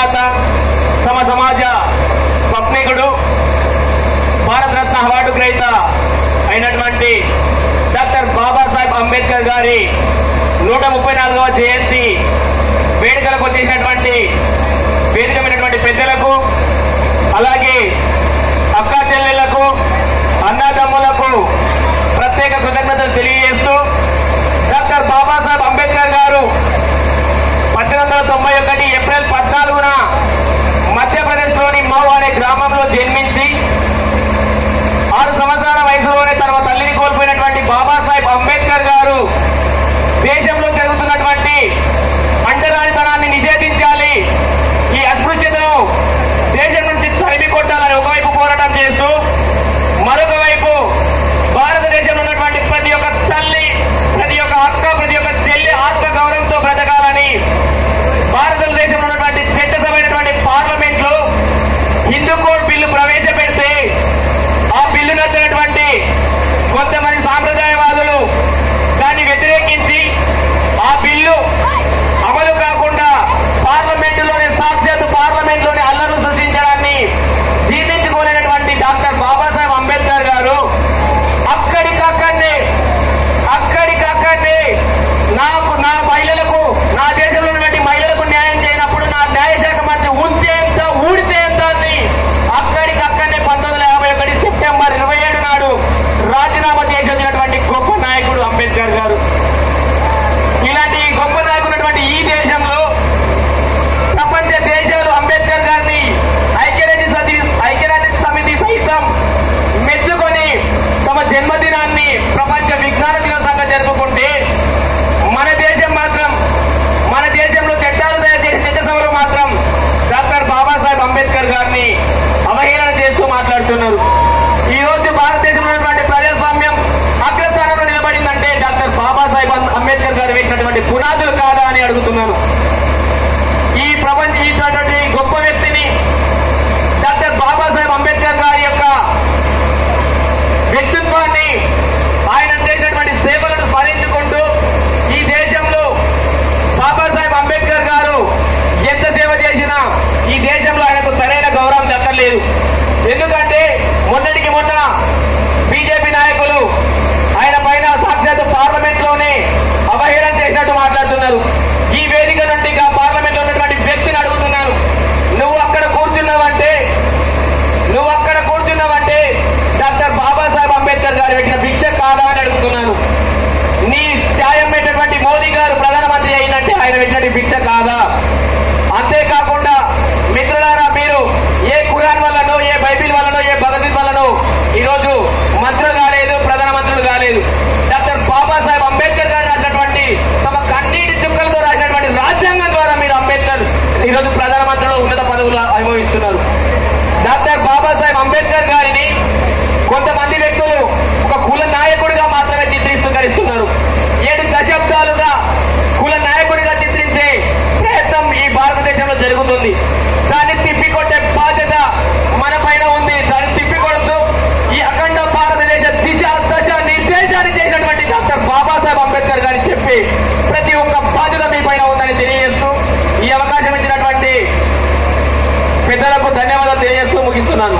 నిర్మాత, తమ సమాజ స్వప్నికుడు, భారతరత్న అవార్డు గ్రహీత అయినటువంటి డాక్టర్ బాబాసాహెబ్ అంబేద్కర్ గారి 134వ జయంతి వేడుకలకు వచ్చేసినటువంటి వేదికమైనటువంటి పెద్దలకు, అలాగే అక్కా చెల్లెళ్లకు, అన్నదమ్ములకు ప్రత్యేక కృతజ్ఞతలు తెలియజేస్తూ, డాక్టర్ బాబాసాహెబ్ అంబేద్కర్ గారు 1891 ఏప్రిల్ 14న మధ్యప్రదేశ్లోని మౌ అనే గ్రామంలో జన్మించి 6 సంవత్సరాల వయసులోనే తన తల్లిని కోల్పోయినటువంటి బాబాసాహెబ్ అంబేద్కర్ గారు దేశంలో జరుగుతున్నటువంటి అంటరానితనాన్ని నిషేధించాలి, ఈ అస్పృశ్యతను దేశం నుంచి తరిమి కొట్టాలని ఒకవైపు పోరాటం చేస్తూ, మరొక వైపు భారతదేశంలో ఉన్నటువంటి ప్రతి ఒక్క తల్లి, ప్రతి ఒక్క అక్క, ప్రతి ఒక్క చెల్లి ఆత్మ గౌరవంతో బ్రతకాలని భారతదేశంలో ఉన్నటువంటి చట్టసభైనటువంటి పార్లమెంట్ లో హిందూ కోడ్ బిల్లు ప్రవేశపెడితే ఆ బిల్లు నచ్చినటువంటి కొంతమంది సాంప్రదాయవాదులు దాన్ని వ్యతిరేకించి ఆ బిల్లు అమలు కాకుండా పార్లమెంటులోనే సాక్షాత్ పార్లమెంట్లోనే అల్లర్లు సృష్టించడాన్ని జీర్ణించుకోలేనటువంటి డాక్టర్ బాబాసాహెబ్ అంబేద్కర్ గారు అక్కడికక్కడే నాకు నా మహిళలకు, నా దేశంలో ఉన్నటువంటి మహిళలకు న్యాయం చేయనప్పుడు నా న్యాయశాఖ మంత్రి ఉంటే ఎంత ఊడితే ఎంత అని అక్కడికక్కడే 1951 సెప్టెంబర్ 27 నాడు రాజీనామా చేసినటువంటి గొప్ప నాయకుడు అంబేద్కర్ గారు. ఇలాంటి గొప్ప నాయకుడు ఉన్నటువంటి ఈ దేశంలో ప్రపంచ దేశాలు అంబేద్కర్ గారిని ఐక్యరాజ్య సమితి సైతం మెచ్చుకొని తమ జన్మదినాన్ని ప్రపంచ విజ్ఞాన దినోత్సవంగా జరుపుకుంటే మన దేశంలో చట్టాలు తయారు చేసే చట్టసభలో మాత్రం డాక్టర్ బాబాసాహెబ్ అంబేద్కర్ గారిని అవహేళన చేస్తూ మాట్లాడుతున్నారు. ఈ రోజు భారతదేశంలో ఉన్నటువంటి ప్రజాస్వామ్యం అగ్రస్థానంలో నిలబడిందంటే డాక్టర్ బాబాసాహెబ్ అంబేద్కర్ గారు వేసినటువంటి పునాదులు కాదా అని అడుగుతున్నాను. ఈ గొప్ప వ్యక్తిని డాక్టర్ బాబాసాహెబ్ అంబేద్కర్ గారి యొక్క వ్యక్తిత్వాన్ని, ఆయన చేసినటువంటి సేవలను స్మరించుకుంటూ ఈ దేశంలో బాబాసాహెబ్ అంబేద్కర్ గారు ఎంత సేవ చేసినా ఈ దేశంలో ఆయనకు సరైన గౌరవం దక్కలేదు. ఎందుకంటే మొన్నటికి మొన్న బీజేపీ నాయకులు ఆయన పైన సాక్షాత్ పార్లమెంట్ లోనే అవహేళన చేసినట్టు మాట్లాడుతున్నారు. ఈ వేదిక నుండి పార్లమెంట్ లో ఉన్నటువంటి వ్యక్తిని అడుగుతున్నాను, నువ్వు అక్కడ కూర్చున్నావంటే డాక్టర్ బాబాసాహెబ్ అంబేద్కర్ గారు పెట్టిన భిక్ష కాదా అని అడుగుతున్నాను. నీ త్యాగం పెట్టినటువంటి మోదీ గారు ప్రధానమంత్రి అయినట్టే ఆయన పెట్టినటువంటి భిక్ష కాదా? అంతేకాకుండా మిత్రులారా, మీరు ఏ ఖురాన్ వల్లనో, ఏ బైబిల్ వల్లనో, ఏ భగవద్గీత వల్లనో ఈరోజు మంత్రులు కాలేదు, ప్రధానమంత్రులు కాలేదు. డాక్టర్ బాబాసాహెబ్ అంబేద్కర్ గారు రాసినటువంటి తమ కన్నీటి చుక్కలతో రాసినటువంటి రాజ్యాంగం ద్వారా మీరు అంబేద్కర్ ఈరోజు ప్రధానమంత్రులు ఉన్నత పదవులు అనుభవిస్తున్నారు. డాక్టర్ బాబాసాహెబ్ అంబేద్కర్ గారిని కొంతమంది వ్యక్తులు ఒక కుల నాయకుడిగా మాత్రమే చిత్రీకరిస్తున్నారు. 7 దశాబ్దాలుగా కుల నాయకుడిగా చిత్రించే ప్రయత్నం ఈ భారతదేశంలో జరుగుతుంది. దాన్ని తిప్పికొట్టే బాధ్యత మన పైన ఉంది. దాన్ని తిప్పికొడుతూ ఈ అఖండ భారతదేశ దశ నిర్దేశాన్ని చేసినటువంటి డాక్టర్ బాబాసాహెబ్ అంబేద్కర్ గారిని చెప్పి ప్రతి ఒక్క బాధ్యత మీ పైన ఉందని తెలియజేస్తూ ఈ అవకాశం ఇచ్చినటువంటి పెద్దలకు ధన్యవాదాలు తెలియజేస్తూ ముగిస్తున్నాను.